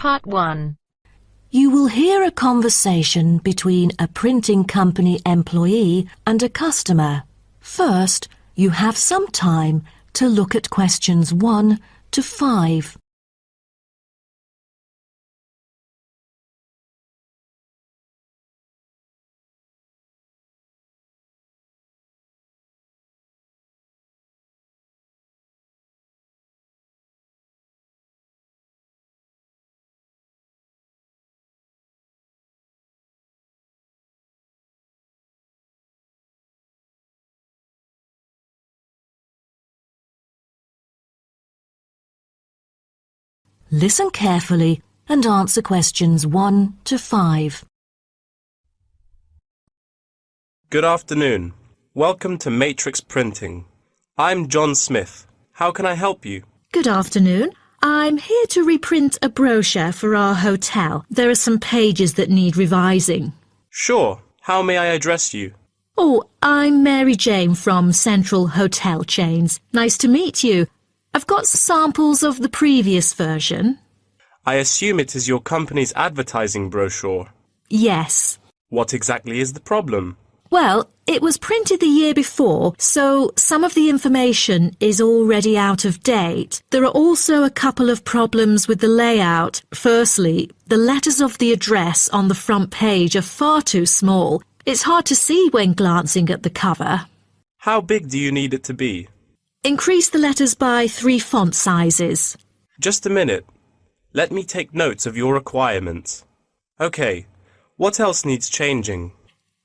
Part 1. You will hear a conversation between a printing company employee and a customer. First, you have some time to look at questions 1 to 5. Listen carefully and answer questions 1 to 5. Good afternoon. Welcome to Matrix Printing. I'm John Smith. How can I help you? Good afternoon. I'm here to reprint a brochure for our hotel. There are some pages that need revising. Sure. How may I address you? Oh, I'm Mary Jane from Central Hotel Chains. Nice to meet you. I've got samples of the previous version. I assume it is your company's advertising brochure. Yes. What exactly is the problem? Well, it was printed the year before, so some of the information is already out of date. There are also a couple of problems with the layout. Firstly, the letters of the address on the front page are far too small. It's hard to see when glancing at the cover. How big do you need it to be? Increase the letters by 3 font sizes. Just a minute. Let me take notes of your requirements. Okay, what else needs changing?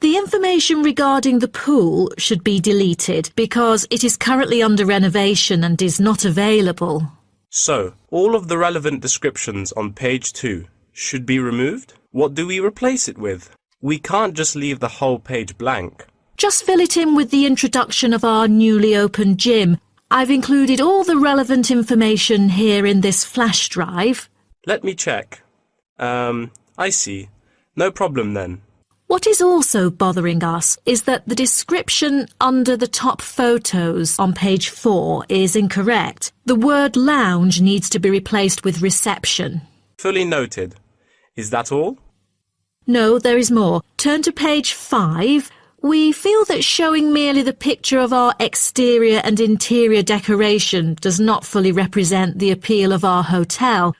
The information regarding the pool should be deleted because it is currently under renovation and is not available. So, all of the relevant descriptions on page 2 should be removed? What do we replace it with? We can't just leave the whole page blank. Just fill it in with the introduction of our newly opened gym. I've included all the relevant information here in this flash drive. Let me check. I see. No problem then. What is also bothering us is that the description under the top photos on page 4 is incorrect. The word lounge needs to be replaced with reception. Fully noted. Is that all? No, there is more. Turn to page 5. We feel that showing merely the picture of our exterior and interior decoration does not fully represent the appeal of our hotel.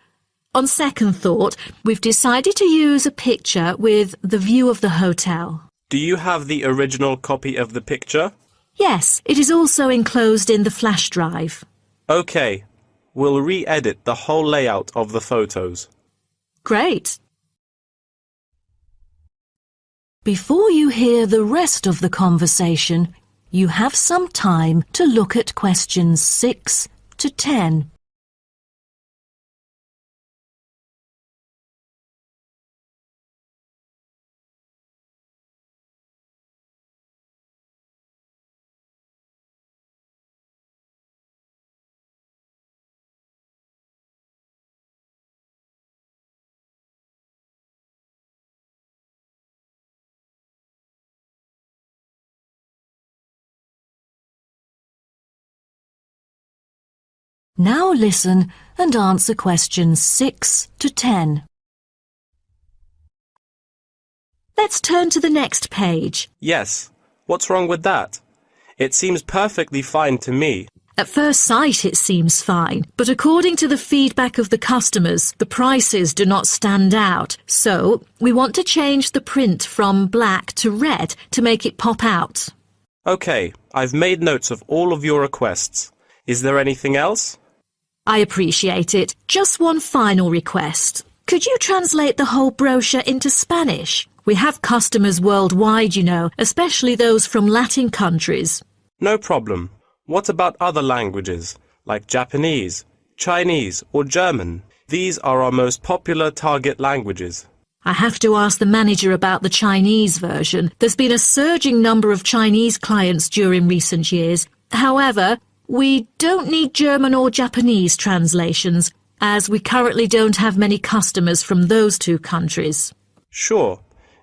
On second thought, we've decided to use a picture with the view of the hotel. Do you have the original copy of the picture? Yes, it is also enclosed in the flash drive. Okay, we'll re-edit the whole layout of the photos. Great. Before you hear the rest of the conversation, you have some time to look at questions 6 to 10. Now listen and answer questions 6 to 10. Let's turn to the next page. Yes. What's wrong with that? It seems perfectly fine to me. At first sight it seems fine, but according to the feedback of the customers, the prices do not stand out. So, we want to change the print from black to red to make it pop out. Okay, I've made notes of all of your requests. Is there anything else? I appreciate it. Just one final request. Could you translate the whole brochure into Spanish? We have customers worldwide, you know, especially those from Latin countries. No problem. What about other languages, like Japanese, Chinese, or German? These are our most popular target languages. I have to ask the manager about the Chinese version. There's been a surging number of Chinese clients during recent years. However, we don't need German or Japanese translations, as we currently don't have many customers from those two countries. Sure.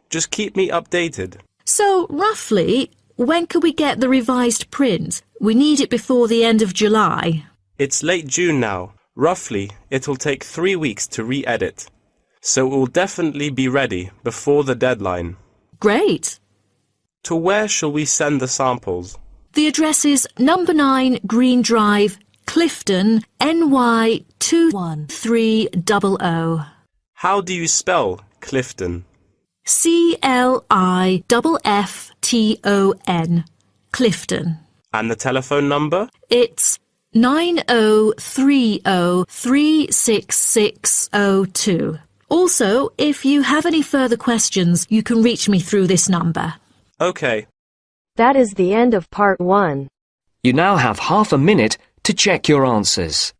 Just keep me updated. So, roughly, when can we get the revised print? We need it before the end of July. It's late June now. Roughly, it'll take 3 weeks to re-edit. so it will definitely be ready before the deadline. Great. To where shall we send the samples? The address is number 9 Green Drive, Clifton, NY 21300. How do you spell Clifton? CLIFFTON, Clifton. And the telephone number? It's 9030366602. Also, if you have any further questions, you can reach me through this number. Okay. That is the end of part 1. You now have half a minute to check your answers.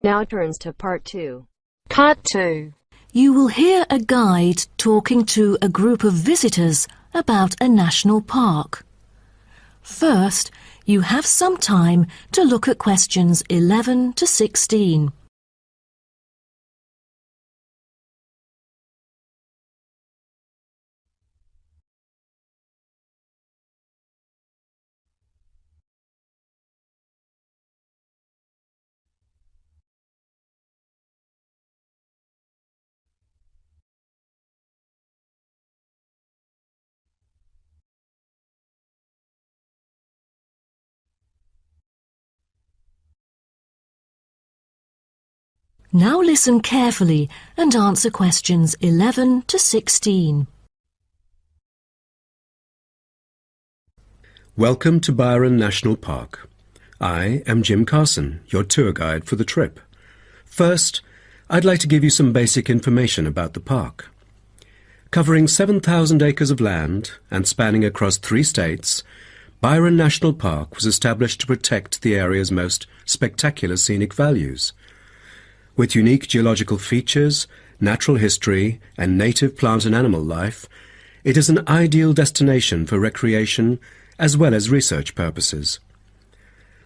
Now turns to part 2. Part 2. You will hear a guide talking to a group of visitors about a national park. First, you have some time to look at questions 11 to 16. Now listen carefully and answer questions 11 to 16. Welcome to Byron National Park. I am Jim Carson, your tour guide for the trip. First, I'd like to give you some basic information about the park. Covering 7,000 acres of land and spanning across 3 states, Byron National Park was established to protect the area's most spectacular scenic values. With unique geological features, natural history, and native plant and animal life, it is an ideal destination for recreation as well as research purposes.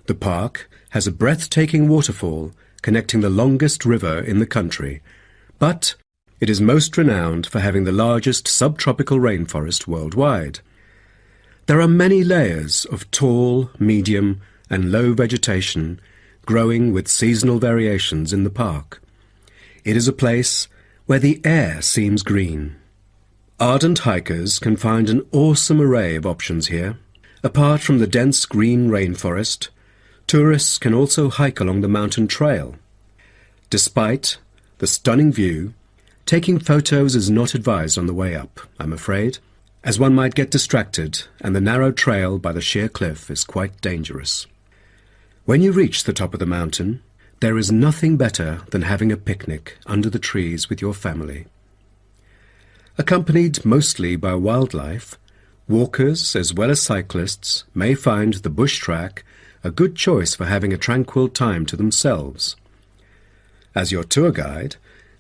The park has a breathtaking waterfall connecting the longest river in the country, but it is most renowned for having the largest subtropical rainforest worldwide. There are many layers of tall, medium, and low vegetation growing with seasonal variations in the park. It is a place where the air seems green. Ardent hikers can find an awesome array of options here. Apart from the dense green rainforest, tourists can also hike along the mountain trail. Despite the stunning view, taking photos is not advised on the way up, I'm afraid, as one might get distracted and the narrow trail by the sheer cliff is quite dangerous. When you reach the top of the mountain, there is nothing better than having a picnic under the trees with your family. Accompanied mostly by wildlife, walkers as well as cyclists may find the bush track a good choice for having a tranquil time to themselves. As your tour guide,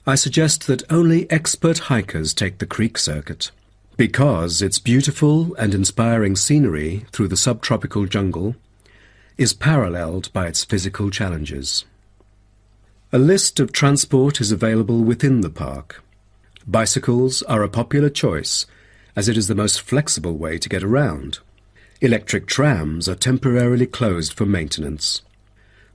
I suggest that only expert hikers take the creek circuit, because its beautiful and inspiring scenery through the subtropical jungle is paralleled by its physical challenges. A list of transport is available within the park. Bicycles are a popular choice, as it is the most flexible way to get around. Electric trams are temporarily closed for maintenance.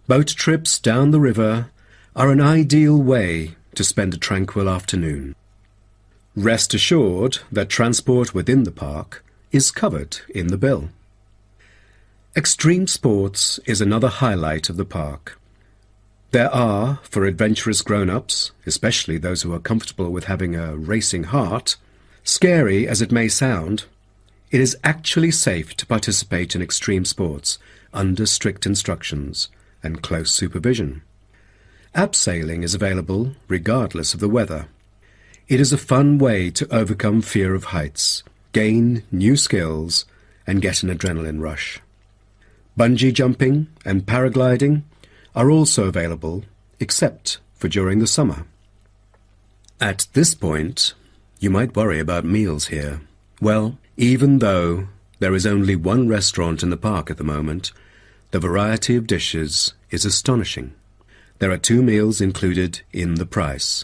Boat trips down the river are an ideal way to spend a tranquil afternoon. Rest assured that transport within the park is covered in the bill. Extreme sports is another highlight of the park. There are, for adventurous grown-ups, especially those who are comfortable with having a racing heart, scary as it may sound, it is actually safe to participate in extreme sports under strict instructions and close supervision. Abseiling is available regardless of the weather. It is a fun way to overcome fear of heights, gain new skills, and get an adrenaline rush. Bungee jumping and paragliding are also available, except for during the summer. At this point, you might worry about meals here. Well, even though there is only one restaurant in the park at the moment, the variety of dishes is astonishing. There are 2 meals included in the price.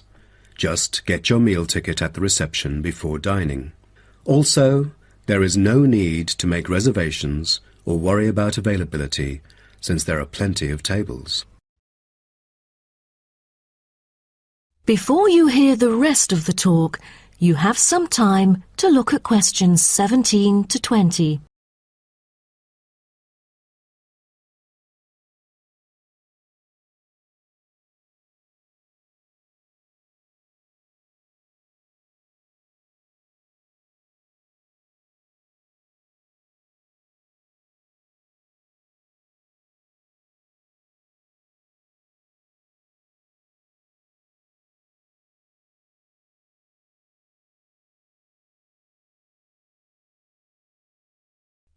Just get your meal ticket at the reception before dining. Also, there is no need to make reservations or worry about availability, since there are plenty of tables. Before you hear the rest of the talk, you have some time to look at questions 17 to 20.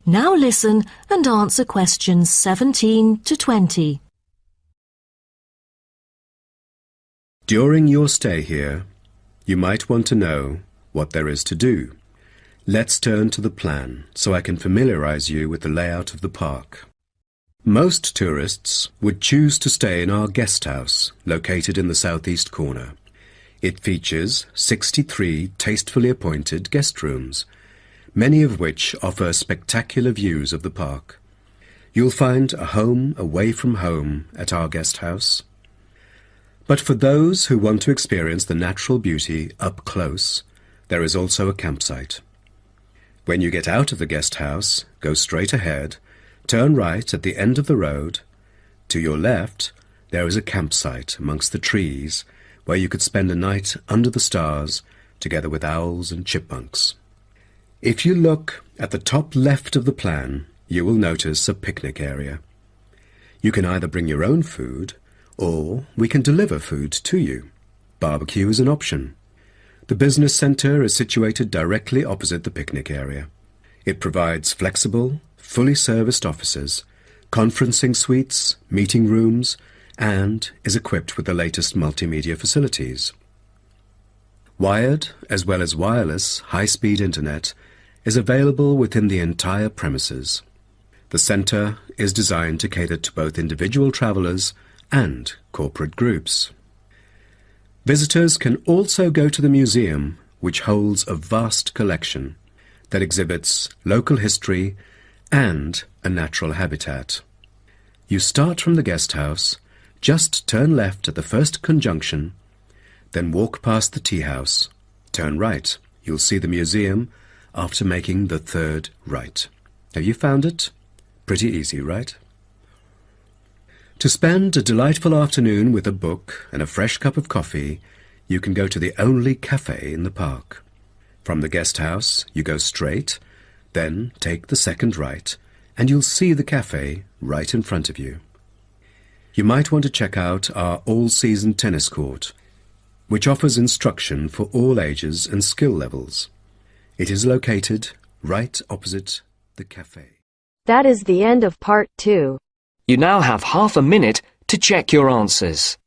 Now listen and answer questions 17 to 20. During your stay here, you might want to know what there is to do. Let's turn to the plan so I can familiarize you with the layout of the park. Most tourists would choose to stay in our guest house, located in the southeast corner. It features 63 tastefully appointed guest rooms, many of which offer spectacular views of the park. You'll find a home away from home at our guest house. But for those who want to experience the natural beauty up close, there is also a campsite. When you get out of the guest house, go straight ahead, turn right at the end of the road. To your left, there is a campsite amongst the trees where you could spend a night under the stars together with owls and chipmunks. If you look at the top left of the plan, you will notice a picnic area. You can either bring your own food, or we can deliver food to you. Barbecue is an option. The business centre is situated directly opposite the picnic area. It provides flexible, fully serviced offices, conferencing suites, meeting rooms, and is equipped with the latest multimedia facilities. Wired, as well as wireless, high-speed internet is available within the entire premises. The centre is designed to cater to both individual travellers and corporate groups. Visitors can also go to the museum, which holds a vast collection that exhibits local history and a natural habitat. You start from the guest house, just turn left at the first conjunction, then walk past the tea house. Turn right. You'll see the museum after making the third right. Have you found it? Pretty easy, right? To spend a delightful afternoon with a book and a fresh cup of coffee, you can go to the only cafe in the park. From the guest house, you go straight, then take the second right, and you'll see the cafe right in front of you. You might want to check out our all-season tennis court, which offers instruction for all ages and skill levels. It is located right opposite the cafe. That is the end of part 2. You now have half a minute to check your answers.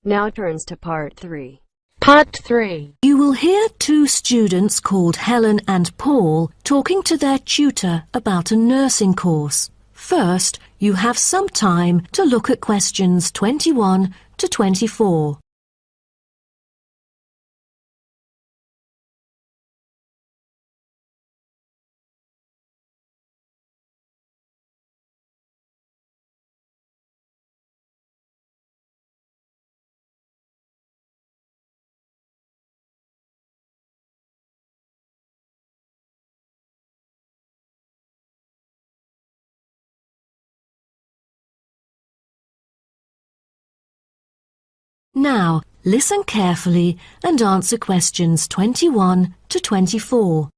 Now turns to part 3. Part 3. You will hear 2 students called Helen and Paul talking to their tutor about a nursing course. First, you have some time to look at questions 21 to 24. Now, listen carefully and answer questions 21 to 24.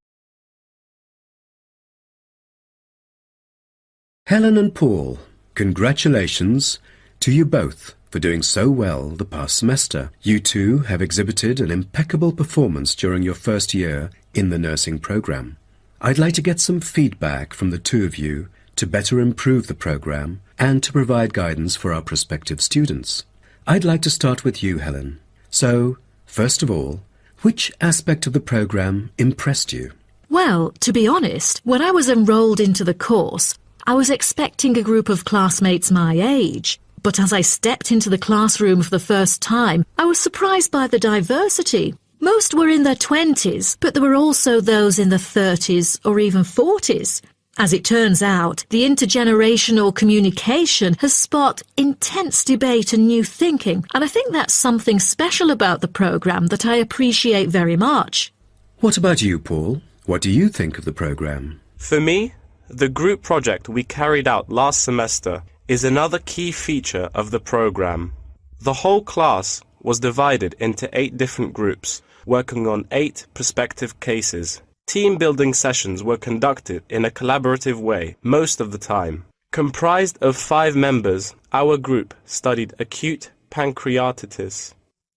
Helen and Paul, congratulations to you both for doing so well the past semester. You two have exhibited an impeccable performance during your first year in the nursing program. I'd like to get some feedback from the two of you to better improve the program and to provide guidance for our prospective students. I'd like to start with you, Helen. So, first of all, which aspect of the program impressed you? Well, to be honest, when I was enrolled into the course, I was expecting a group of classmates my age. But as I stepped into the classroom for the first time, I was surprised by the diversity. Most were in their 20s, but there were also those in their 30s or even 40s. As it turns out, the intergenerational communication has sparked intense debate and new thinking, and I think that's something special about the programme that I appreciate very much. What about you, Paul? What do you think of the program? For me, the group project we carried out last semester is another key feature of the program. The whole class was divided into 8 different groups, working on 8 prospective cases. Team building sessions were conducted in a collaborative way most of the time. Comprised of 5 members, our group studied acute pancreatitis.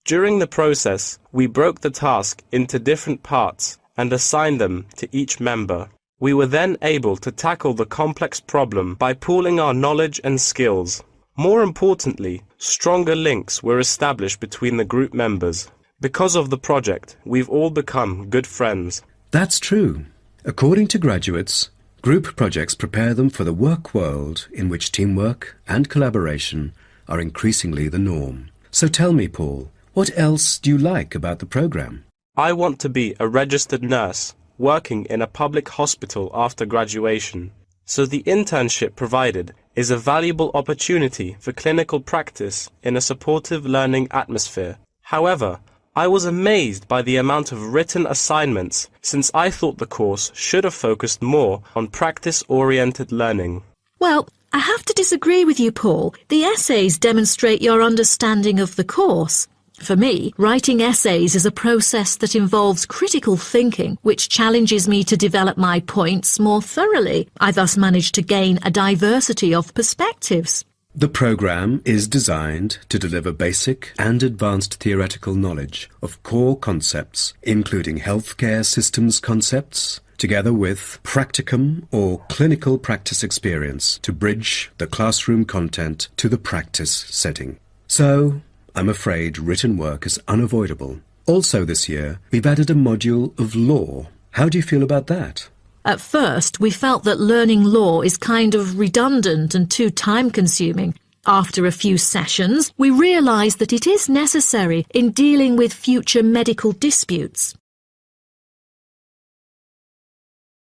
During the process, we broke the task into different parts and assigned them to each member. We were then able to tackle the complex problem by pooling our knowledge and skills. More importantly, stronger links were established between the group members. Because of the project, we've all become good friends. That's true. According to graduates, group projects prepare them for the work world in which teamwork and collaboration are increasingly the norm. So tell me, Paul, what else do you like about the program? I want to be a registered nurse, working in a public hospital after graduation. So the internship provided is a valuable opportunity for clinical practice in a supportive learning atmosphere. However, I was amazed by the amount of written assignments, since I thought the course should have focused more on practice-oriented learning. Well, I have to disagree with you, Paul. The essays demonstrate your understanding of the course. For me, writing essays is a process that involves critical thinking, which challenges me to develop my points more thoroughly. I thus managed to gain a diversity of perspectives. The program is designed to deliver basic and advanced theoretical knowledge of core concepts, including healthcare systems concepts, together with practicum or clinical practice experience to bridge the classroom content to the practice setting. So, I'm afraid written work is unavoidable. Also this year, we've added a module of law. How do you feel about that? At first, we felt that learning law is kind of redundant and too time-consuming. After a few sessions, we realised that it is necessary in dealing with future medical disputes.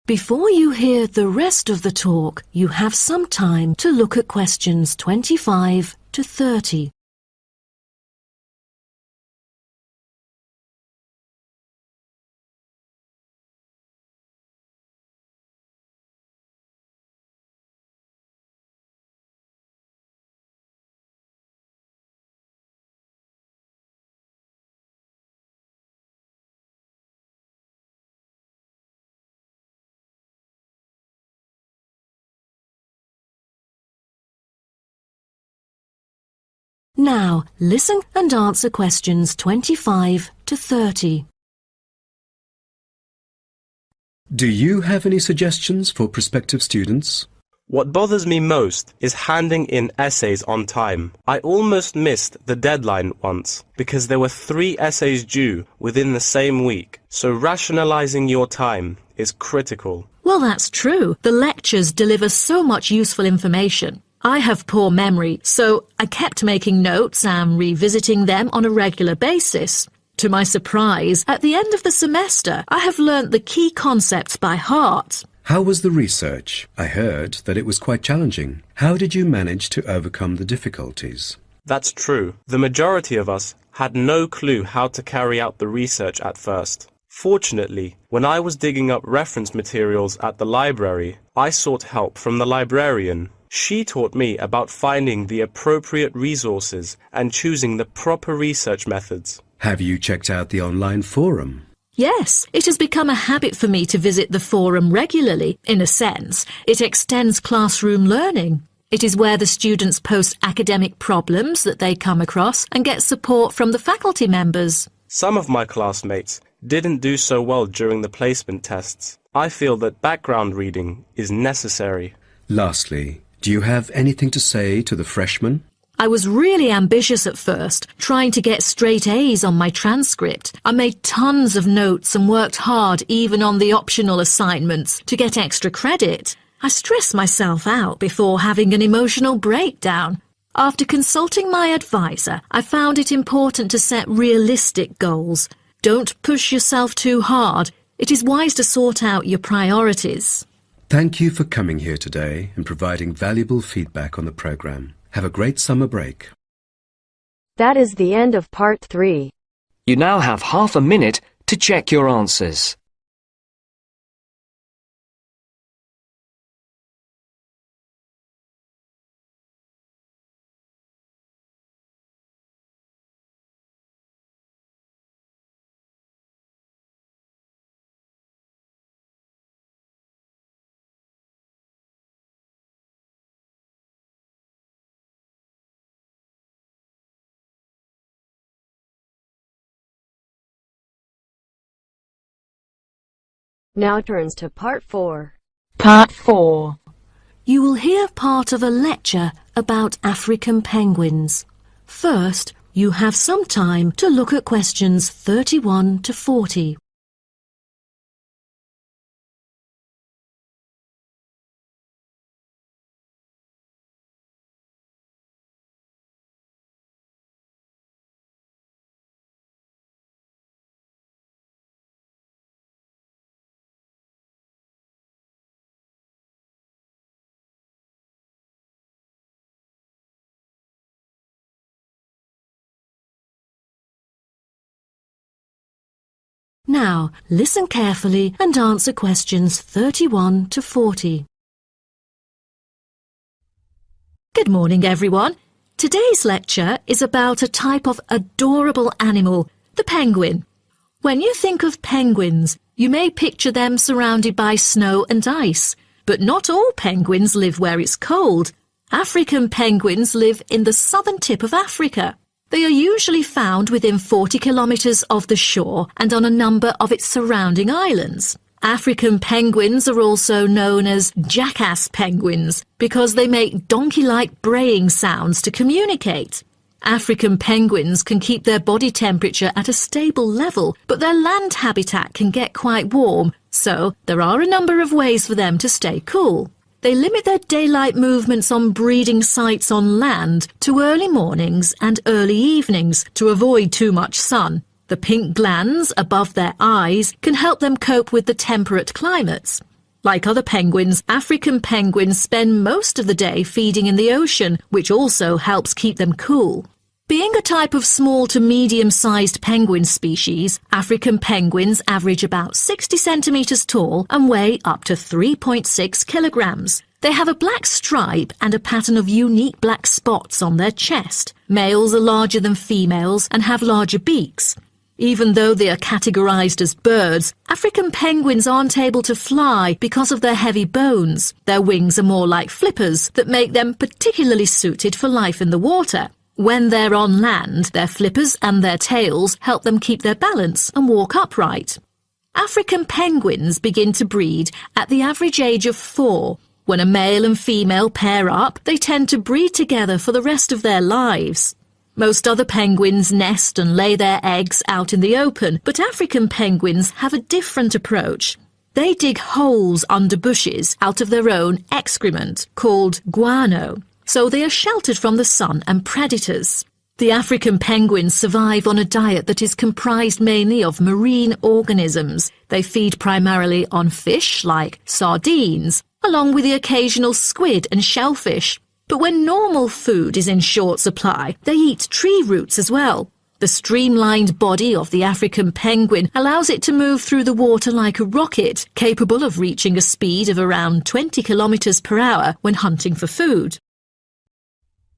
Before you hear the rest of the talk, you have some time to look at questions 25 to 30. Now, listen and answer questions 25 to 30. Do you have any suggestions for prospective students? What bothers me most is handing in essays on time. I almost missed the deadline once because there were 3 essays due within the same week, so rationalizing your time is critical. Well, that's true. The lectures deliver so much useful information. I have poor memory, so I kept making notes and revisiting them on a regular basis. To my surprise, at the end of the semester, I have learnt the key concepts by heart. How was the research? I heard that it was quite challenging. How did you manage to overcome the difficulties? That's true. The majority of us had no clue how to carry out the research at first. Fortunately, when I was digging up reference materials at the library, I sought help from the librarian. She taught me about finding the appropriate resources and choosing the proper research methods. Have you checked out the online forum? Yes, it has become a habit for me to visit the forum regularly. In a sense, it extends classroom learning. It is where the students post academic problems that they come across and get support from the faculty members. Some of my classmates didn't do so well during the placement tests. I feel that background reading is necessary. Lastly, do you have anything to say to the freshmen? I was really ambitious at first, trying to get straight A's on my transcript. I made tons of notes and worked hard even on the optional assignments to get extra credit. I stressed myself out before having an emotional breakdown. After consulting my advisor, I found it important to set realistic goals. Don't push yourself too hard. It is wise to sort out your priorities. Thank you for coming here today and providing valuable feedback on the program. Have a great summer break. That is the end of part 3. You now have half a minute to check your answers. Now turns to part 4. Part 4. You will hear part of a lecture about African penguins. First, you have some time to look at questions 31 to 40. Now, listen carefully and answer questions 31 to 40. Good morning, everyone. Today's lecture is about a type of adorable animal, the penguin. When you think of penguins, you may picture them surrounded by snow and ice. But not all penguins live where it's cold. African penguins live in the southern tip of Africa. They are usually found within 40 kilometers of the shore and on a number of its surrounding islands. African penguins are also known as jackass penguins because they make donkey-like braying sounds to communicate. African penguins can keep their body temperature at a stable level, but their land habitat can get quite warm, so there are a number of ways for them to stay cool. They limit their daylight movements on breeding sites on land to early mornings and early evenings to avoid too much sun. The pink glands above their eyes can help them cope with the temperate climates. Like other penguins, African penguins spend most of the day feeding in the ocean, which also helps keep them cool. Being a type of small to medium-sized penguin species, African penguins average about 60 centimeters tall and weigh up to 3.6 kilograms. They have a black stripe and a pattern of unique black spots on their chest. Males are larger than females and have larger beaks. Even though they are categorized as birds, African penguins aren't able to fly because of their heavy bones. Their wings are more like flippers that make them particularly suited for life in the water. When they're on land, their flippers and their tails help them keep their balance and walk upright. African penguins begin to breed at the average age of 4. When a male and female pair up, they tend to breed together for the rest of their lives. Most other penguins nest and lay their eggs out in the open, but African penguins have a different approach. They dig holes under bushes out of their own excrement, called guano, so they are sheltered from the sun and predators. The African penguins survive on a diet that is comprised mainly of marine organisms. They feed primarily on fish like sardines, along with the occasional squid and shellfish. But when normal food is in short supply, they eat tree roots as well. The streamlined body of the African penguin allows it to move through the water like a rocket, capable of reaching a speed of around 20 kilometers per hour when hunting for food.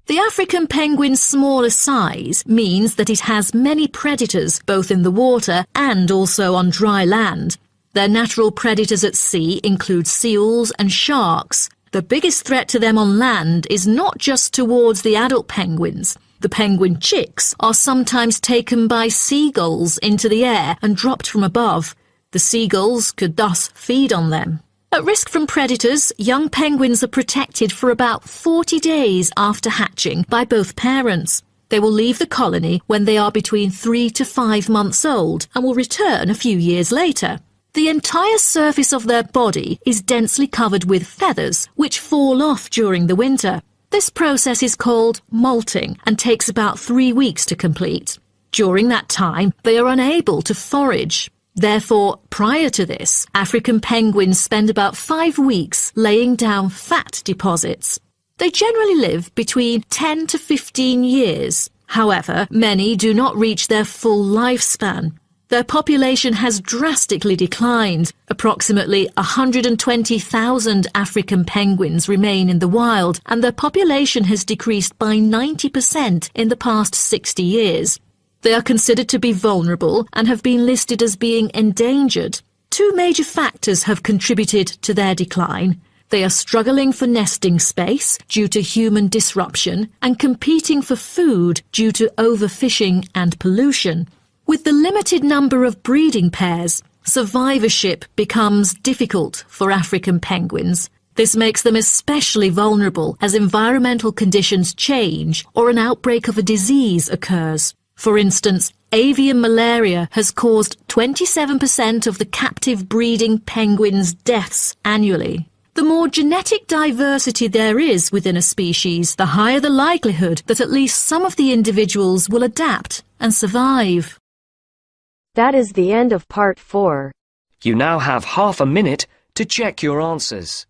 The African penguin's smaller size means that it has many predators both in the water and also on dry land. Their natural predators at sea include seals and sharks. The biggest threat to them on land is not just towards the adult penguins. The penguin chicks are sometimes taken by seagulls into the air and dropped from above. The seagulls could thus feed on them. At risk from predators, young penguins are protected for about 40 days after hatching by both parents. They will leave the colony when they are between 3 to 5 months old and will return a few years later. The entire surface of their body is densely covered with feathers, which fall off during the winter. This process is called molting and takes about 3 weeks to complete. During that time, they are unable to forage. Therefore, prior to this, African penguins spend about 5 weeks laying down fat deposits. They generally live between 10 to 15 years. However, many do not reach their full lifespan. Their population has drastically declined. Approximately 120,000 African penguins remain in the wild, and their population has decreased by 90% in the past 60 years. They are considered to be vulnerable and have been listed as being endangered. 2 major factors have contributed to their decline. They are struggling for nesting space due to human disruption and competing for food due to overfishing and pollution. With the limited number of breeding pairs, survivorship becomes difficult for African penguins. This makes them especially vulnerable as environmental conditions change or an outbreak of a disease occurs. For instance, avian malaria has caused 27% of the captive breeding penguins' deaths annually. The more genetic diversity there is within a species, the higher the likelihood that at least some of the individuals will adapt and survive. That is the end of part 4. You now have half a minute to check your answers.